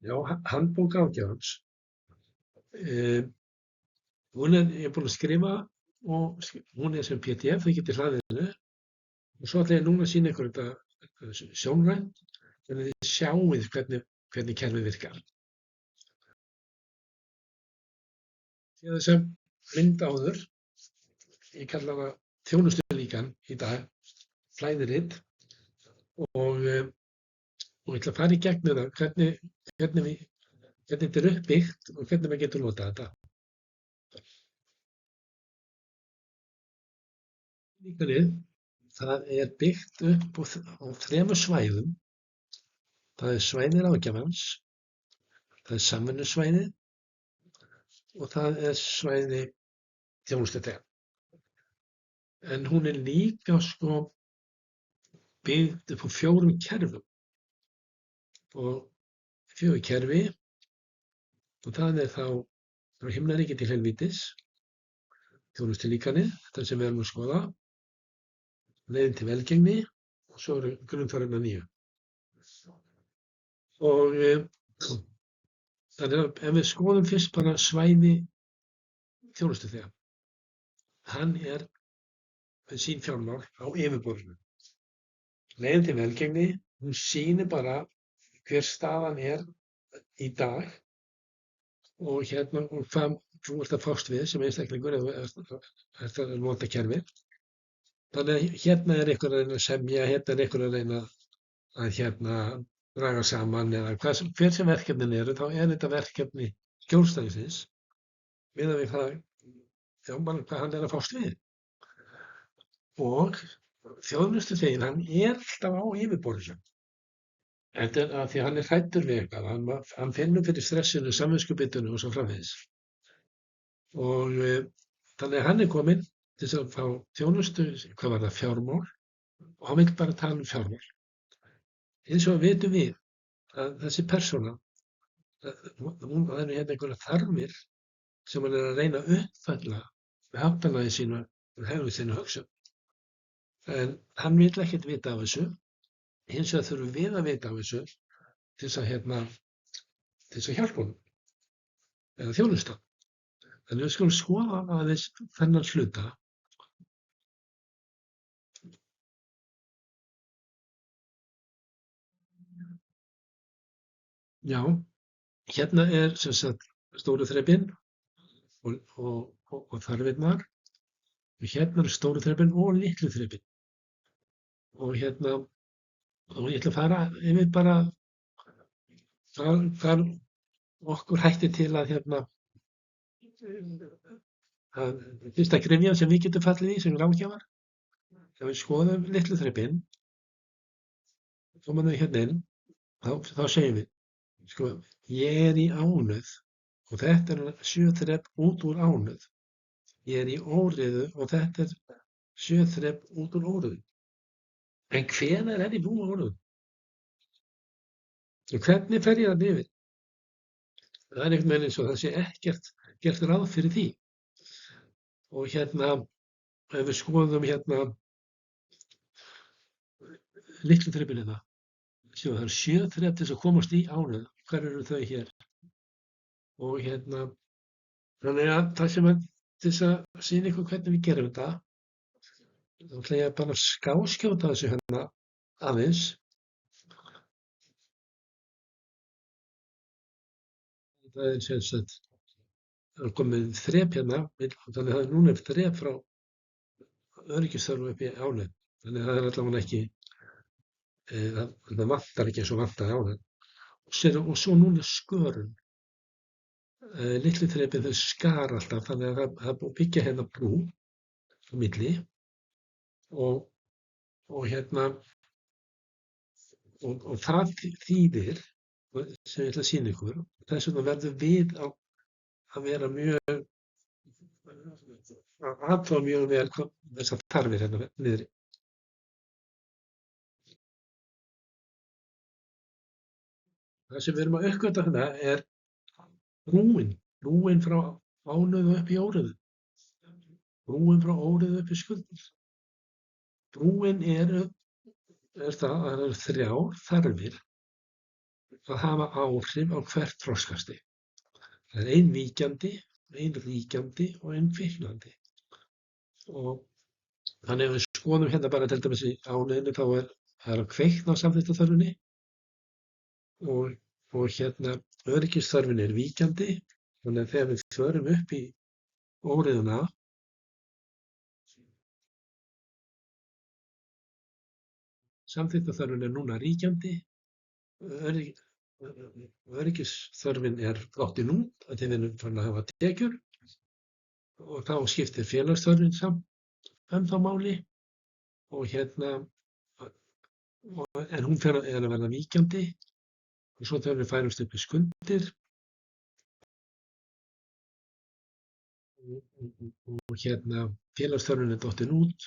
Já, handbók ráðgjafans. Ég er búinn að skrifa og hún er sem PDF, þið getið hlaðið henni. Og svo ætla ég núna að sýna ykkur þetta sjónrænt, þannig að þið sjáið hvernig kerfið virkar. Því að þessum mynd áður, ég kalla hana þjónustulíkan í dag, flæðirit, og ég ætla að fara í gegnum það, hvernig þetta er uppbyggt og hvernig maður getur notað þetta. Líkanið, það er byggt upp á 3 svæðum. Það er svæði ráðgjafans, það er samvinnusvæði og það er svæði þjónustuþega. En hún er líka byggð upp á 4 kerfum. Og 4 kerfi, og það er þá frá himnaríki til helvítis, þjónustulíkanið, þetta sem við erum að skoða, leiðin til velgengni og svo eru grunnþarfirnar 9. Og þannig að ef við skoðum fyrst bara svæði þjónustuþega, hann er með sín fjármál á yfirborðinu. Leiðin til velgengni, hún sýnir bara hver staðan er í dag og hvað þú ert að fást við sem einstaklingur eða ert að nota kerfið. Þannig að hérna er einhver að reyna að semja, hérna er einhver að reyna að draga saman eða hver sem verkefnin eru, þá er þetta verkefni skjólstæðisins miðað við hvað hann er að fást við. Og þjónustuþeginn, hann er alltaf á yfirborðinu. Þetta er að því hann er hræddur við eitthvað, hann finnur fyrir stressinu, samviskubitinu og svo framvegis. Og þannig að hann er kominn til að fá þjónustu, hvað var það, fjármál, og hann vill bara tala um fjármál. Eins og vitum við að þessi persóna, það eru hérna einhverja þarfir sem hann er að reyna að uppfælla með háttalagi sínu og hegðun sinni og hugsun. En hann vill ekkert vita af þessu. Hins vegar þurfum við að vita af þessu til þess að hjálpa honum eða þjónusta. Þannig við skulum skoða aðeins þennan hluta. Já, hérna er sem sagt stóru þrepin og þarfirnar. Og hérna eru stóru þrepin og litlu þrepin. Og ég ætla að fara yfir bara hvað okkur hættir til að fyrsta gryfjan sem við getum fallið í sem ráðgjafar. Ef við skoðum litlu þrepin, komum við hérna inn, þá segjum við, ég er í ánauð og þetta er 7 þrep út úr ánauð. Ég er í óreiðu og þetta er 7 þrep út úr óreiðu. En hvenær er ég búinn að óreiðu? Og hvernig fer ég þarna yfir? Það er einhvern veginn eins og það sé ekkert gert ráð fyrir því. Og ef við skoðum litlu þrepin hérna, það eru 7 þrep til þess að komast í ánauð. Hvar eru þau hér? Og þannig að það sem er til þess að sýna ykkur hvernig við gerum þetta, þá ætla ég bara að skáskjóta þessu aðeins. Það er sem sagt, það er komið þrep hérna, þannig að núna er þrep frá öryggisþörfum upp í ánauð. Þannig að það er allavega ekki, það vantar ekki eins og vantaði ánauð. Og svo núna er skörun. Litlu þrepin þau skar alltaf, þannig að það er búið að byggja hérna brú á milli. Og það þýðir, sem ég ætla að sýna ykkur, þess vegna verður við að vera mjög, að athuga mjög vel þessar þarfir hérna niðri. Það sem við erum að uppgötva hérna er brúin frá ánauð upp í óreiðu. Brúin frá óreiðu upp í skuldir. Brúin er það að það eru 3 þarfir að hafa áhrif á hvert þroskastig. Það er ein víkjandi, ein ríkjandi og ein kviknandi. Og þannig ef við skoðum hérna bara til dæmis í ánægðinni þá er það að kveikna á samþykktarþörfinni og hérna öryggisþörfin er víkjandi. Þannig að þegar við förum upp í óreiðuna samþykktarþörfin er núna ríkjandi, öryggisþörfin er dottin út að við erum farin að hafa tekjur og þá skiptir félagsþörfin ennþá máli og hérna en hún fer að verða víkjandi og svo þegar við færumst upp í skuldir og hérna félagsþörfin er dottin út,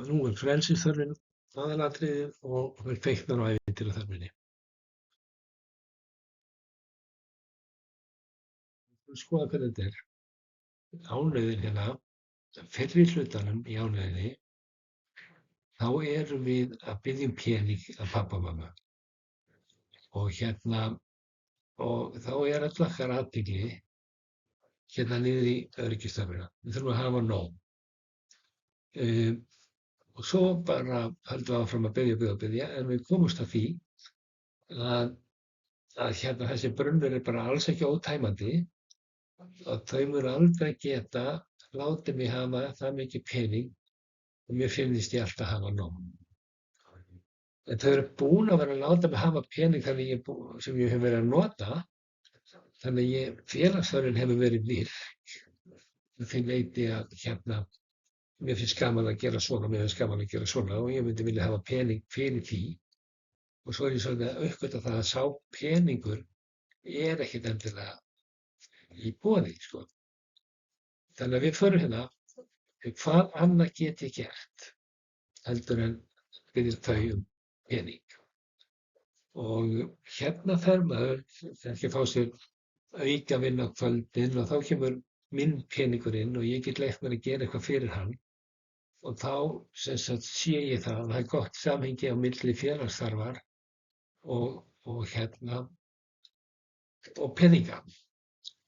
nú er frelsisþörfin aðalatriðið og það kveiknar á ævintýraþörfinni. Skoða hvernig þetta er. Ánægðin hérna, fyrri hlutanum í ánægðinni, þá erum við að biðja pening af pabba og mamma. Og hérna, og þá er allakar athygli hérna niður í öryggisþörfina. Við þurfum að hafa nóg. Og svo bara höldum við áfram að biðja, en við komumst að því að hérna þessi brunnur er bara alls ekki ótæmandi og þau munu aldrei geta látið mig hafa það mikið pening og mér finnst ég alltaf hafa nóg. En þau eru búin að vera að láta mig hafa pening sem ég hef verið að nota, þannig að félagsþörfin hefur verið virk. Því leyti að hérna mér finnst gaman að gera svona, og ég myndi vilja hafa pening fyrir því. Og svo er ég svolítið að uppgötva það að sá peningur er ekkert endilega í boði, sko. Þannig að við förum hérna, hvað annað get ég gert heldur en biðja þau pening. Og hérna þarf maður ekki að fá sér auka vinna á kvöldin og þá kemur minn peningur inn og ég get leyft mér að gera eitthvað fyrir hann. Og þá sé ég það að það er gott samhengi á milli félagsþarfar og hérna og peninga.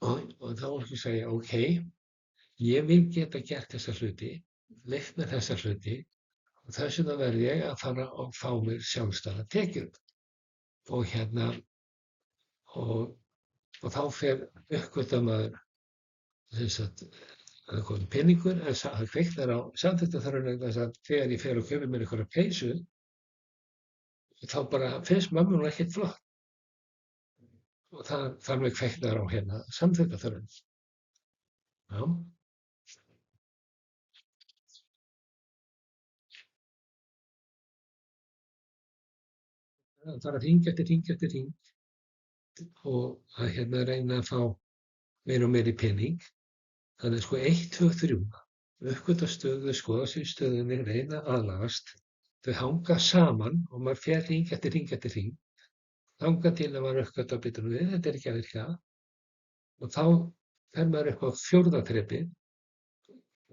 Og þá er ekki að segja, ok, ég vil geta gert þessa hluti, leyft mér þessa hluti og þess vegna verð ég að fara og fá mér sjálfstæða tekjur. Og hérna, og þá fer uppgötva maður peningur, en það kveiknar á samþykktarþörfinni þess að þegar ég fer og kaupi mér einhverja peysu, þá bara finnst mömmu nú ekkert flott. Og þar með kveiknar á hérna samþykktarþörfinni. Já. Það þarf að hringja eftir hring og að hérna reyna að fá meira og meiri pening. Þannig sko 1, 2, 3, uppgötva stöðu, skoða sér stöðunni, reyna að aðlagast. Þau hanga saman og maður fer hring eftir hring, þangað til að maður uppgötva betur við, þetta er ekki að virka. Og þá fer maður upp á 4. þrepið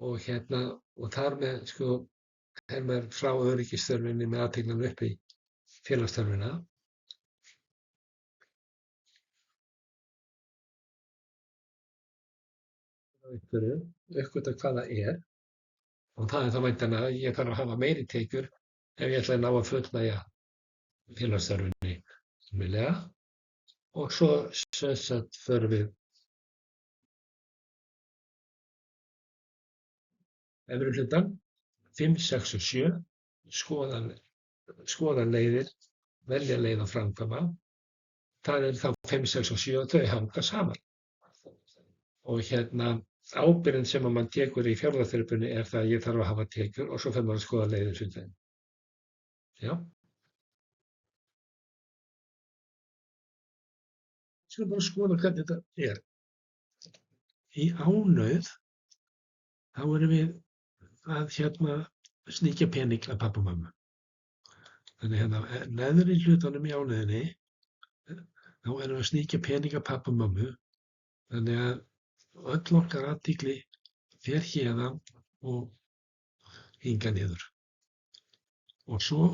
og hérna, og þar með sko fer maður frá öryggisþörfinni með athyglinni upp í félagsþörfina. Uppgötva hvað það er og það er það væntanlega að ég þarf að hafa meiri tekjur ef ég ætla að ná að fullnægja félagsþörfinni almennilega. Og svo förum við efri hlutann 5, 6 og 7, skoða leiðir, velja leið að framkvæma. Það er þá 5, 6 og 7 og þau hanga saman. Og hérna ábyrgðin sem að mann tekur í 4. þrepinu er það að ég þarf að hafa tekjur og svo fer maður að skoða leiðir fyrir þeim. Já. Svo bara skoða hvernig þetta er. Í ánauð þá erum við að hérna sníkja pening af pabba og mamma. Þannig hérna neðri hlutanum í ánauðinni þá erum við að sníkja pening af pabba og mammu. Þannig að öll okkar athygli fer héðan og hingað niður. Og svo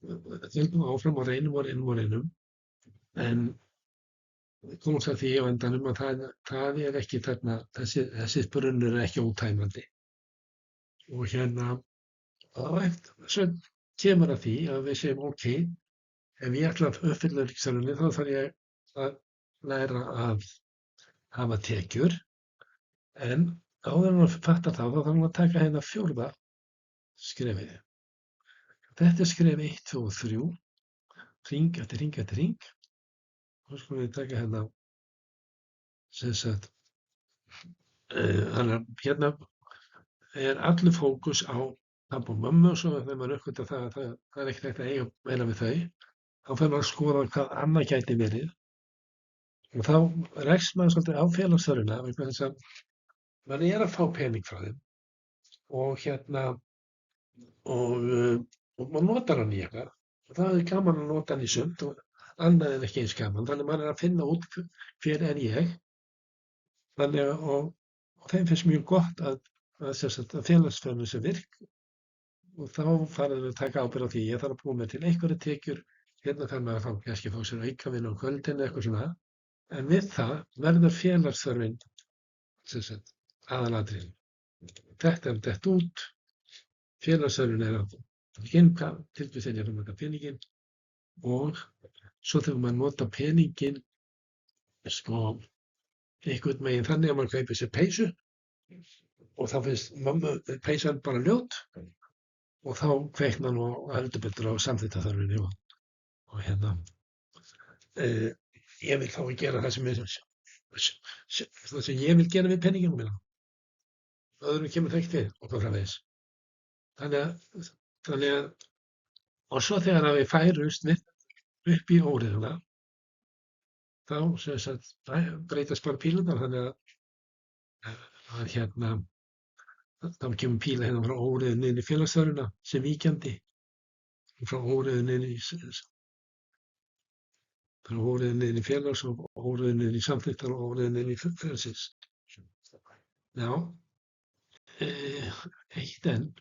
höldum við áfram og reynum En við komumst að því á endanum að það er ekki þarna, þessi brunnur er ekki ótæmandi. Og svo kemur að því að við segjum ok, ef ég ætla að uppfylla öryggisreglurnar þá þarf ég að læra að hafa tekjur, en áður en að fatta þá þarf hann að taka hérna 4. skrefið. Þetta er skref 1, 2 og 3, hring eftir hring eftir hring. Þá skulum við taka hérna, sem sagt, hérna er allur fókus á pabba og mömmu og svo þegar maður uppgötvar það er ekkert hægt að eiga meira við þau, þá fer maður að skoða hvað annað gæti verið. Og þá rekst maður svolítið á félagsþörfina vegna þess að maður er að fá pening frá þeim og og maður notar hann í eitthvað. Og það er gaman að nota hann í sumt og annað en ekki eins gaman. Þannig að maður er að finna út hver er ég. Þannig og þeim finnst mjög gott að félagsþörfin sé virk og þá fara þeir að taka ábyrgð á því ég þarf að búa mér til einhverjar tekjur, hérna þarf maður að kannski fá sér aukavinnu á kvöldin eitthvað svona, en við það verður félagsþörfin aðalatriðið. Þetta er dett út, félagsþörfin er að til þess að ég er að nota peninginn og svo þegar maður nota peninginn einhvern veginn þannig að maður kaupir sér peysu og þá finnst mömmu peysan bara ljót og þá kveiknar nú heldur betur á samþykktarþörfinni og ég vil þá gera það sem ég vil gera við peninginn minn. Öðrum kemur það ekkert við og hvað framvegis. Þannig að og svo þegar við færumst upp í óreiðuna þá breytast bara pílurnar þannig að þá kemur píla hérna frá óreiðunni inn í félagsþörfina sem víkjandi frá óreiðunni inn í félags og óreiðunni inn í samþykktar og óreiðunni inn í frelsis. Já, eitt enn